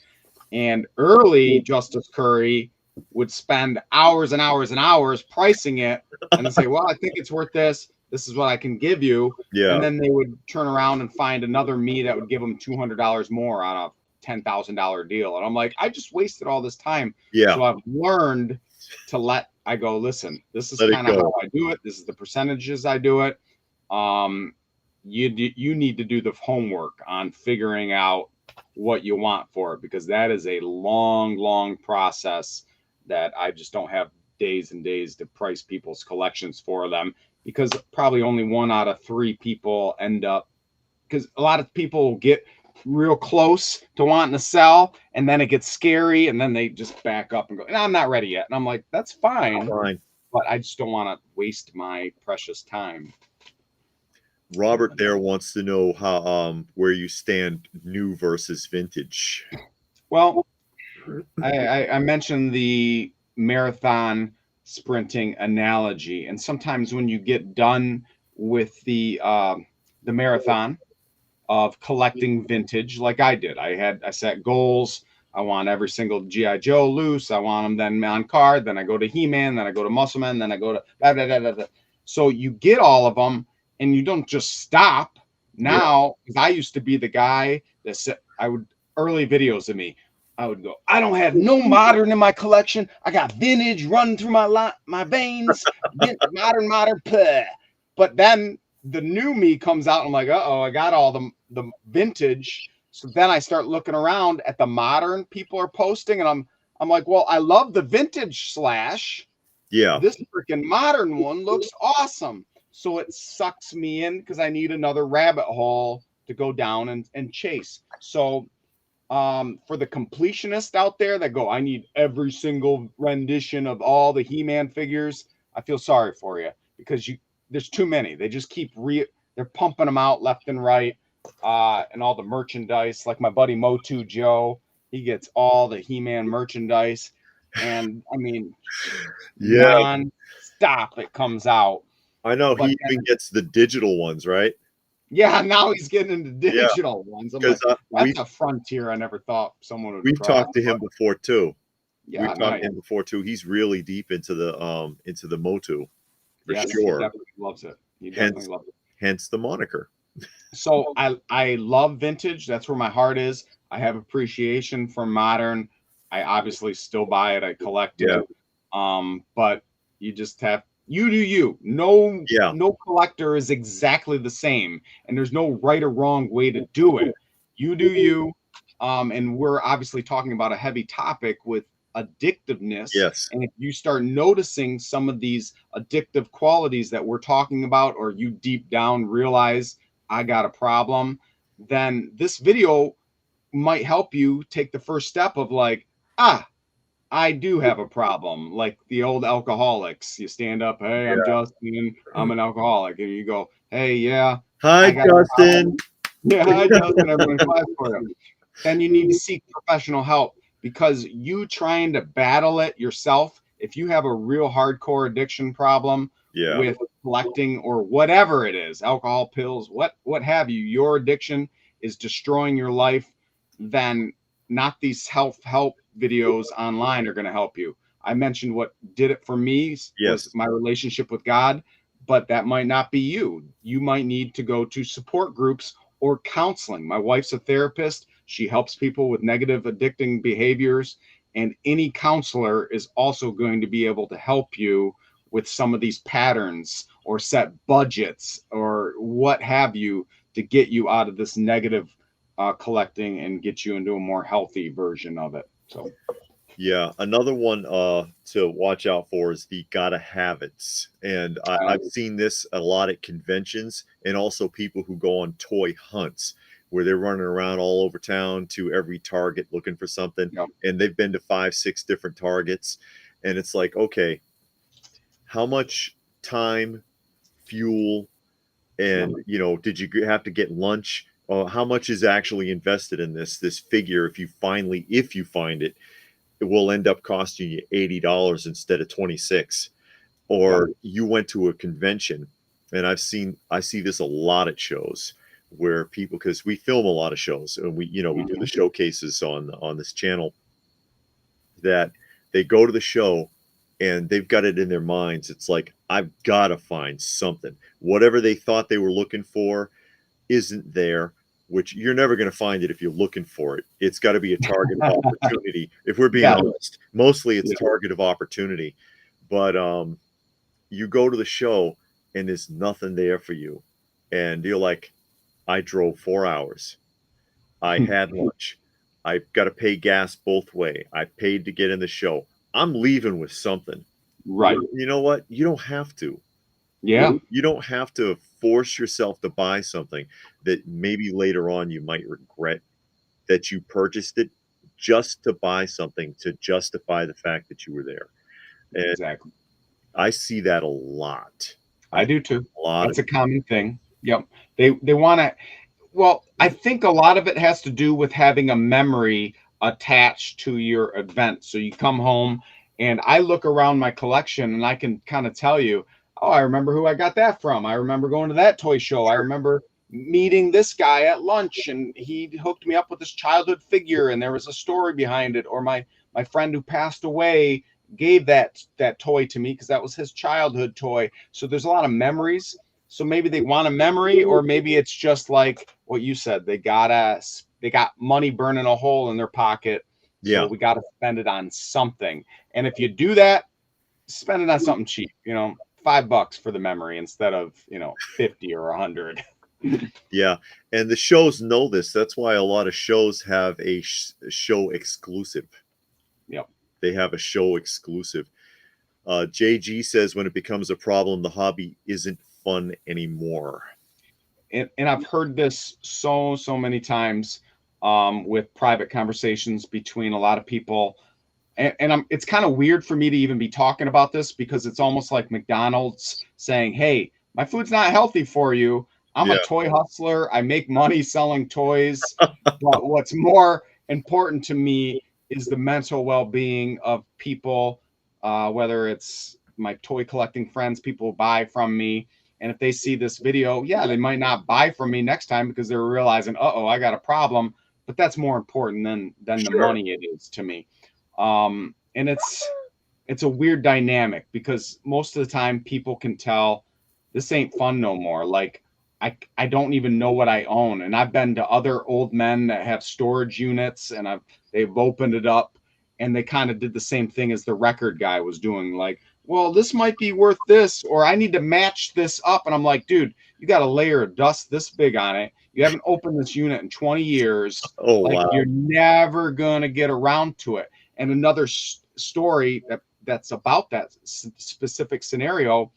and early Justice Curry would spend hours and hours and hours pricing it, and they say, well, I think it's worth this. This is what I can give you. Yeah. And then they would turn around and find another me that would give them $200 more on a $10,000 deal. And I'm like, I just wasted all this time. Yeah. So I've learned to listen, this is kind of how I do it. This is the percentages I do it. You need to do the homework on figuring out what you want for it, because that is a long process that I just don't have days and days to price people's collections for them, because probably only 1 out of 3 people end up, because a lot of people get real close to wanting to sell, and then it gets scary, and then they just back up and go, I'm not ready yet. And I'm like, that's fine, but I just don't want to waste my precious time. Robert there wants to know how where you stand new versus vintage. Well, I mentioned the marathon sprinting analogy, and sometimes when you get done with the marathon of collecting vintage, like I did, I set goals. I want every single G.I. Joe loose. I want them then on card. Then I go to He-Man. Then I go to Muscleman. Then I go to blah, blah, blah, blah, blah. So you get all of them, and you don't just stop. Now, I used to be the guy that said, early videos of me, I would go, I don't have no modern in my collection. I got vintage running through my veins. modern. Bleh. But then the new me comes out, and I'm like, I got all the vintage. So then I start looking around at the modern people are posting, and I'm like, well, I love the vintage slash. Yeah. This freaking modern one looks awesome. So it sucks me in because I need another rabbit hole to go down and chase. So for the completionist out there that go, I need every single rendition of all the He-Man figures, I feel sorry for you, because there's too many. They just keep they're pumping them out left and right, and all the merchandise. Like my buddy Motu Joe, he gets all the He-Man merchandise, and I mean, non-stop it comes out. I know, but he even gets the digital ones, right? Yeah, now he's getting into digital ones. I'm like, that's a frontier I never thought someone would. We've talked to him before too. Yeah, we've talked to him before too. He's really deep into the Motu, for sure. He definitely loves it. Hence the moniker. So I love vintage. That's where my heart is. I have appreciation for modern. I obviously still buy it. I collect it. But you just have. You do you. No collector is exactly the same, and there's no right or wrong way to do it. You do you. And we're obviously talking about a heavy topic with addictiveness. Yes. And if you start noticing some of these addictive qualities that we're talking about, or you deep down realize I got a problem, then this video might help you take the first step of like, I do have a problem. Like the old alcoholics. You stand up, hey, I'm Justin, I'm an alcoholic. And you go, hey, yeah, Hi, I got a Justin. problem. Yeah, hi, Justin, everyone clap for you. Then you need to seek professional help, because you trying to battle it yourself, if you have a real hardcore addiction problem Yeah. with collecting or whatever it is, alcohol, pills, what have you, your addiction is destroying your life, then not these help videos online are going to help you. I mentioned what did it for me was Yes. my relationship with God, but that might not be you. You might need to go to support groups or counseling. My wife's a therapist. She helps people with negative addicting behaviors. And any counselor is also going to be able to help you with some of these patterns or set budgets or what have you to get you out of this negative collecting and get you into a more healthy version of it. So, Yeah, another one to watch out for is the gotta have it's, and I've seen this a lot at conventions, and also people who go on toy hunts where they're running around all over town to every Target looking for something, yep. and they've been to 5, 6 different Targets, and it's like, okay, how much time, fuel, and did you have to get lunch? How much is actually invested in this figure? If you find it, it will end up costing you $80 instead of 26. Yep. Or you went to a convention, and I see this a lot at shows where people, because we film a lot of shows and we do the showcases on this channel, that they go to the show and they've got it in their minds. It's like, I've got to find something. Whatever they thought they were looking for isn't there, which you're never going to find it if you're looking for it. It's got to be a target of opportunity. If we're being Yeah. honest, mostly it's Yeah. target of opportunity. But you go to the show and there's nothing there for you, and you're like, I drove 4 hours. I had lunch. I've got to pay gas both way. I paid to get in the show. I'm leaving with something. Right. You know what? You don't have to. Yeah. You don't have to force yourself to buy something that maybe later on you might regret that you purchased it, just to buy something to justify the fact that you were there. And Exactly. I see that a lot. I I see do too. a lot of That's a common thing. Yep. They want to. Well, I think a lot of it has to do with having a memory attached to your event. So you come home and I look around my collection and I can kind of tell you, oh, I remember who I got that from. I remember going to that toy show. I remember meeting this guy at lunch and he hooked me up with this childhood figure and there was a story behind it. Or my friend who passed away gave that toy to me because that was his childhood toy. So there's a lot of memories. So maybe they want a memory, or maybe it's just like what you said. They got money burning a hole in their pocket. So yeah. we got to spend it on something. And if you do that, spend it on something cheap, $5 for the memory instead of, 50 or 100. Yeah, and the shows know this. That's why a lot of shows have a show exclusive. Yep. They have a show exclusive. JG says when it becomes a problem, the hobby isn't fun anymore. And I've heard this so many times with private conversations between a lot of people. And it's kind of weird for me to even be talking about this because it's almost like McDonald's saying, hey, my food's not healthy for you. I'm Yeah, a toy hustler. I make money selling toys. But what's more important to me is the mental well-being of people, whether it's my toy collecting friends, people who buy from me. And if they see this video, yeah, they might not buy from me next time because they're realizing, uh-oh, I got a problem. But that's more important than the sure. money it is to me. And it's a weird dynamic because most of the time people can tell this ain't fun no more. Like I don't even know what I own. And I've been to other old men that have storage units and they've opened it up and they kind of did the same thing as the record guy was doing. Like, well, this might be worth this, or I need to match this up. And I'm like, dude, you got a layer of dust this big on it. You haven't opened this unit in 20 years. Oh, Like, wow. you're never going to get around to it. And another story that's about that specific scenario,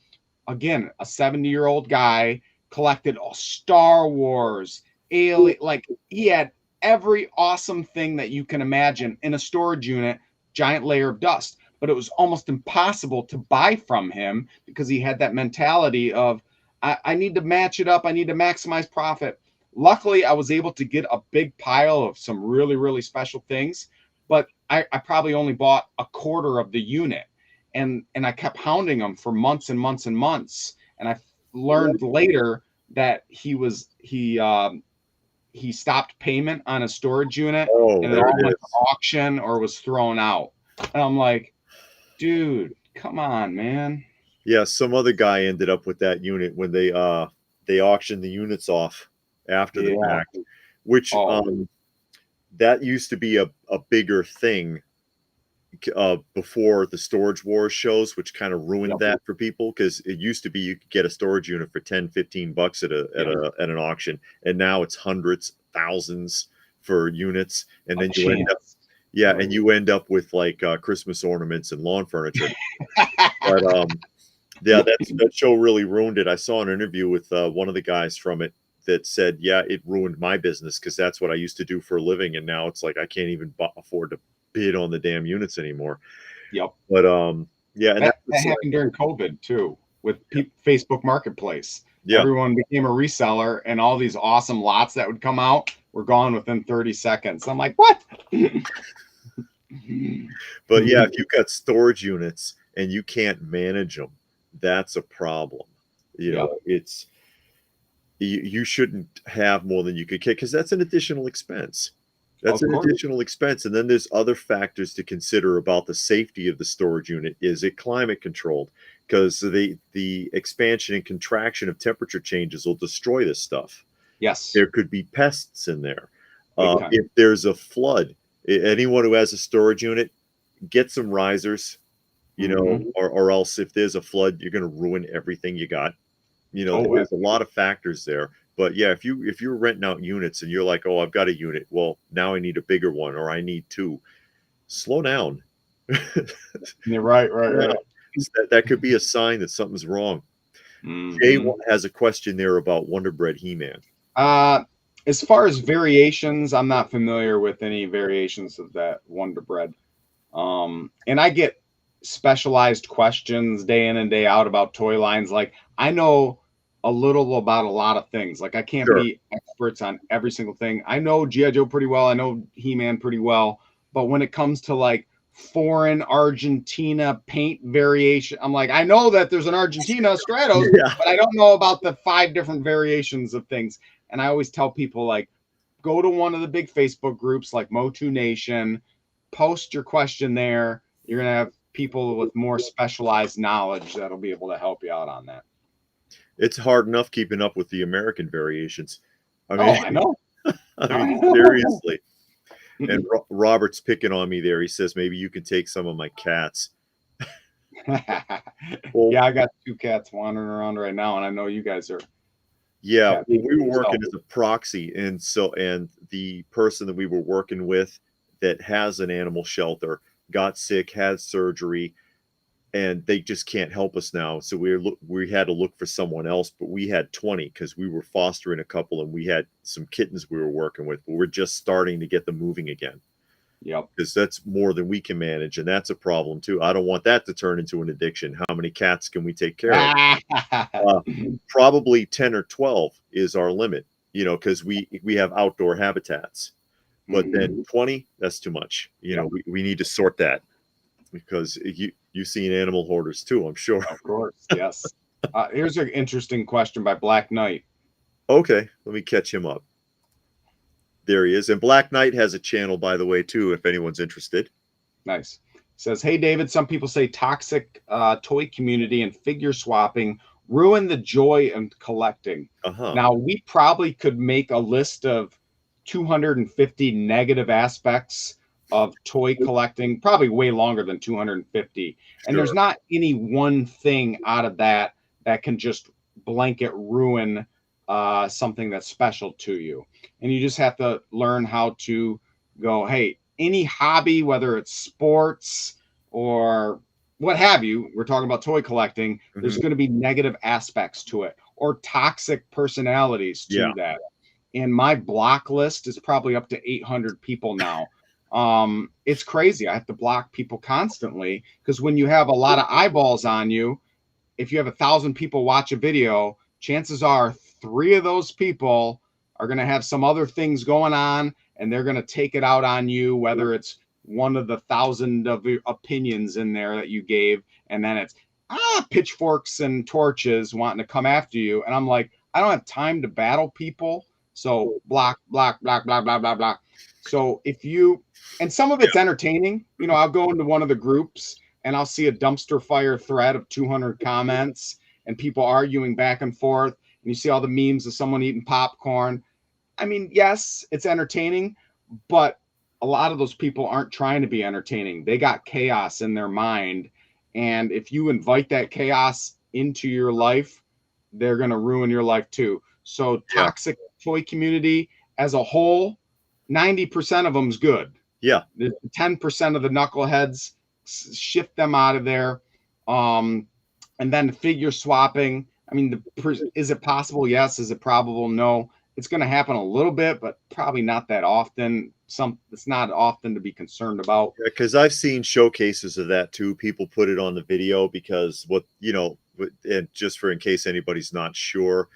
again, a 70-year-old guy collected all Star Wars, Alien, like he had every awesome thing that you can imagine in a storage unit, giant layer of dust. But it was almost impossible to buy from him because he had that mentality of, I need to match it up. I need to maximize profit. Luckily, I was able to get a big pile of some really, really special things, but I probably only bought a quarter of the unit. And I kept hounding him for months and months and months. And I learned later that he stopped payment on a storage unit, Oh, and it there all it went to is. auction or was thrown out. And I'm like, dude, come on, man. Yeah, some other guy ended up with that unit when they auctioned the units off after the Yeah. fact, which Oh, that used to be a bigger thing before the Storage Wars shows, which kind of ruined yep. that for people, because it used to be you could get a storage unit for 10-15 bucks at Yeah. an auction, and now it's hundreds, thousands for units, and A then you end up chance. and you end up with like Christmas ornaments and lawn furniture. But yeah, that show really ruined it. I saw an interview with one of the guys from it that said, yeah, it ruined my business because that's what I used to do for a living, and now it's like I can't even afford to bid on the damn units anymore. Yep. But yeah, and That that's happened during COVID too, with Facebook Marketplace. yeah, Everyone became a reseller, and all these awesome lots that would come out were gone within 30 seconds. I'm like, what? but yeah, if you've got storage units and you can't manage them, that's a problem. You Yep. know, it's you shouldn't have more than you could get because that's an additional expense. That's Of an course. additional expense. And then there's other factors to consider about the safety of the storage unit. Is it climate controlled? Because the expansion and contraction of temperature changes will destroy this stuff. Yes. There could be pests in there. Big time. If there's a flood, anyone who has a storage unit, get some risers, you know, Mhm. or else if there's a flood, you're going to ruin everything you got. You know, Oh, there's a lot of factors there. But yeah, if you're renting out units and you're like, oh, I've got a unit, well, now I need a bigger one or I need two. Slow down. you're right, right. That could be a sign that something's wrong. Jay Mhm. has a question there about Wonder Bread He-Man. Uh, as far as variations, I'm not familiar with any variations of that Wonder Bread. And I get specialized questions day in and day out about toy lines. Like, I know a little about a lot of things. Like, I can't Sure. be experts on every single thing. I know G.I. Joe pretty well. I know He-Man pretty well. But when it comes to like foreign Argentina paint variation, I'm like, I know that there's an Argentina Stratos, Yeah. but I don't know about the 5 different variations of things. And I always tell people, like, go to one of the big Facebook groups like Motu Nation, post your question there. You're going to have people with more specialized knowledge that'll be able to help you out on that. It's hard enough keeping up with the American variations. I Oh, mean, I know. I mean, seriously. And Robert's picking on me there. He says maybe you can take some of my cats. Well, Yeah, I got 2 cats wandering around right now, and I know you guys are yeah, cat well, we people were working yourself. as a proxy, and the person that we were working with that has an animal shelter got sick, had surgery, and they just can't help us now. So we had to look for someone else, but we had 20 because we were fostering a couple, and we had some kittens we were working with, but we're just starting to get them moving again Yep. because that's more than we can manage, and that's a problem too. I don't want that to turn into an addiction. How many cats can we take care of? Probably 10 or 12 is our limit, you know, because we have outdoor habitats. But then 20, that's too much. You know, we need to sort that because you've seen animal hoarders too, I'm sure. Of course, yes. Here's an interesting question by Black Knight. Okay, let me catch him up. There he is. And Black Knight has a channel, by the way, too, if anyone's interested. Nice. Says, hey, David, some people say toxic toy community and figure swapping ruin the joy of collecting. Uh-huh. Now, we probably could make a list of 250 negative aspects of toy collecting, probably way longer than 250. And there's Sure. not any one thing out of that that can just blanket ruin something that's special to you. And you just have to learn how to go, hey, any hobby, whether it's sports or what have you, we're talking about toy collecting, there's Mhm. going to be negative aspects to it or toxic personalities Yeah. to that. and my block list is probably up to 800 people now. It's crazy. I have to block people constantly because when you have a lot of eyeballs on you, if you have 1,000 people watch a video, chances are 3 of those people are going to have some other things going on, and they're going to take it out on you, whether it's one of the 1,000 of opinions in there that you gave, and then it's pitchforks and torches wanting to come after you. And I'm like, I don't have time to battle people. So block, block, block, block, block, block, block. So if you, and some of it's entertaining, you know, I'll go into one of the groups and I'll see a dumpster fire thread of 200 comments and people arguing back and forth. And you see all the memes of someone eating popcorn. I mean, yes, it's entertaining, but a lot of those people aren't trying to be entertaining. They got chaos in their mind. And if you invite that chaos into your life, they're going to ruin your life too. So toxic toy community as a whole, 90% of them's good. Yeah. The 10% of the knuckleheads, shift them out of there. And then figure swapping. I mean, is it possible? Yes. Is it probable? No. It's going to happen a little bit, but probably not that often. It's not often to be concerned about. Yeah, because I've seen showcases of that too. People put it on the video because and just for in case anybody's not sure,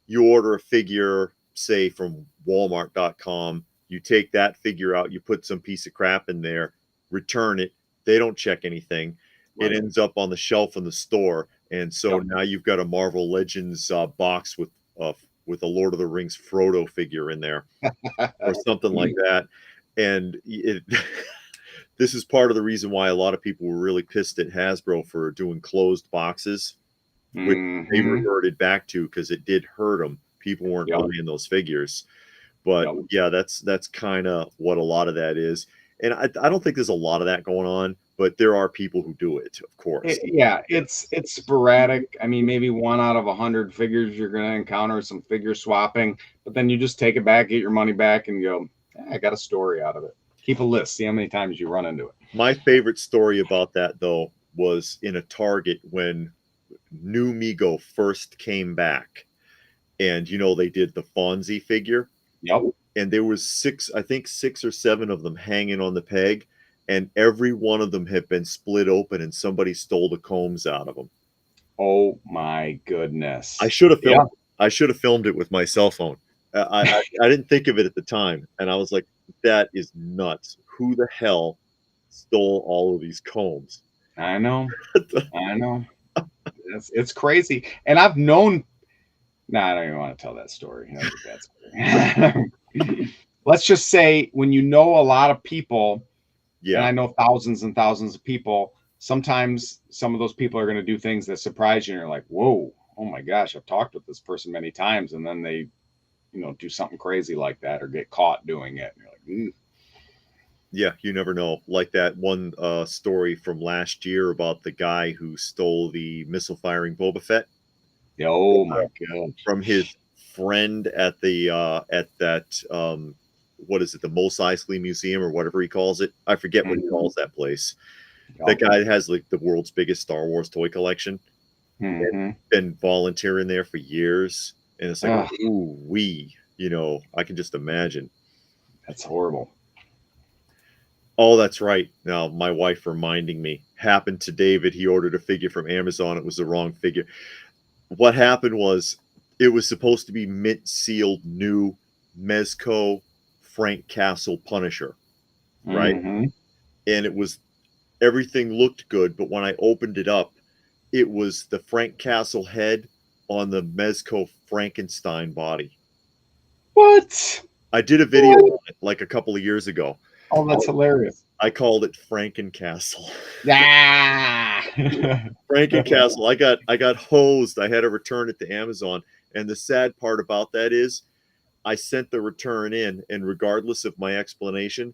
you order a figure, say from Walmart.com, you take that figure out, you put some piece of crap in there, return it. They don't check anything. Right. It ends up on the shelf in the store, and so now you've got a Marvel Legends box with a Lord of the Rings Frodo figure in there or something like that. And this is part of the reason why a lot of people were really pissed at Hasbro for doing closed boxes, which they reverted back to because it did hurt them. People weren't buying those figures. But yeah, that's kind of what a lot of that is. And I don't think there's a lot of that going on, but there are people who do it, of course. It's sporadic. I mean, maybe 1 out of 100 figures you're going to encounter some figure swapping, but then you just take it back, get your money back, and go, I got a story out of it. Keep a list. See how many times you run into it. My favorite story about that, though, was in a Target when New Mego first came back. And, they did the Fonzie figure. Yep. And there was 6 or 7 of them hanging on the peg. And every one of them had been split open and somebody stole the combs out of them. Oh, my goodness. I should have filmed I should have filmed it with my cell phone. I didn't think of it at the time. And I was like, that is nuts. Who the hell stole all of these combs? I know. It's crazy. And I've known. I don't even want to tell that story. That's a bad story. Let's just say when you know a lot of people, and I know thousands and thousands of people, sometimes some of those people are going to do things that surprise you. And you're like, whoa, oh my gosh, I've talked with this person many times. And then they, do something crazy like that or get caught doing it. And you're like, Yeah, you never know. Like that one story from last year about the guy who stole the missile firing Boba Fett. Oh my God! From his friend at the what is it, the Mos Eisley Museum or whatever he calls it? I forget what he calls that place. That guy has like the world's biggest Star Wars toy collection. And been volunteering there for years, and it's like, I can just imagine. That's horrible. Oh, that's right. Now, my wife reminding me. Happened to David. He ordered a figure from Amazon. It was the wrong figure. What happened was it was supposed to be mint sealed new Mezco Frank Castle Punisher, right? And everything looked good, but when I opened it up, it was the Frank Castle head on the Mezco Frankenstein body. What? I did a video on it like a couple of years ago. Oh, that's hilarious. I called it Frankencastle. Frankencastle. I got hosed. I had to return it to Amazon. And the sad part about that is I sent the return in, and regardless of my explanation,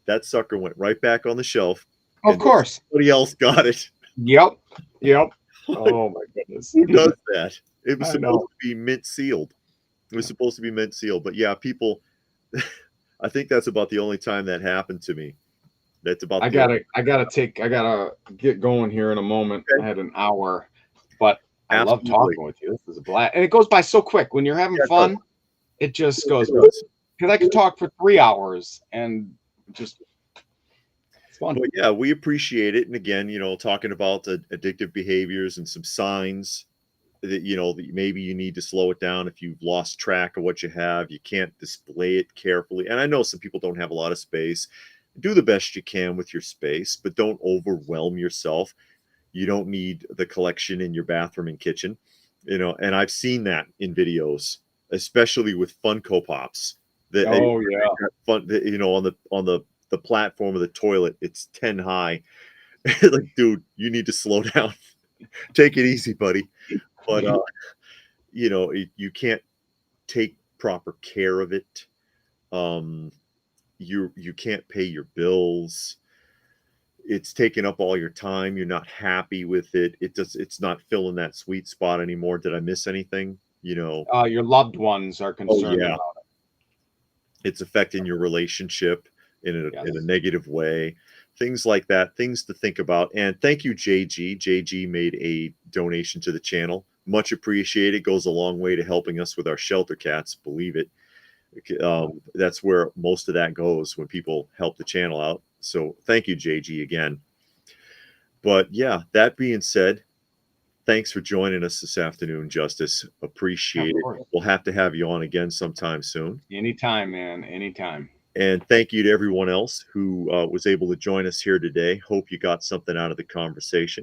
that sucker went right back on the shelf. Of course. Somebody else got it. Yep. Oh my goodness. Who does that? It was supposed to be mint sealed. But yeah, people I think that's about the only time that happened to me. That's about I gotta get going here in a moment. Okay. I had an hour, but I love talking with you. This is a blast. And it goes by so quick when you're having fun. It just It goes, does. because I could talk for 3 hours and just, it's fun. But yeah, we appreciate it. And again, talking about the addictive behaviors and some signs that that maybe you need to slow it down if you've lost track of what you have. You can't display it carefully. And I know some people don't have a lot of space. Do the best you can with your space, but don't overwhelm yourself. You don't need the collection in your bathroom and kitchen. And I've seen that in videos, especially with Funko Pops. That Oh yeah. fun, on the platform of the toilet, it's 10 high. Like, dude, you need to slow down. Take it easy, buddy. But you can't take proper care of it. Um, you can't pay your bills. It's taking up all your time. You're not happy with it. It's not filling that sweet spot anymore. Did I miss anything? Your loved ones are Oh concerned yeah, about it's affecting your relationship it. in a Yes. negative way. Things like that, things to think about. And thank you, JG. JG made a donation to the channel. Much appreciated. Goes a long way to helping us with our shelter cats. Believe it. That's where most of that goes when people help the channel out. So thank you, JG, again. But yeah, that being said, thanks for joining us this afternoon, Justice. Of Appreciate it. course. We'll have to have you on again sometime soon. Anytime, man. Anytime. And thank you to everyone else who was able to join us here today. Hope you got something out of the conversation.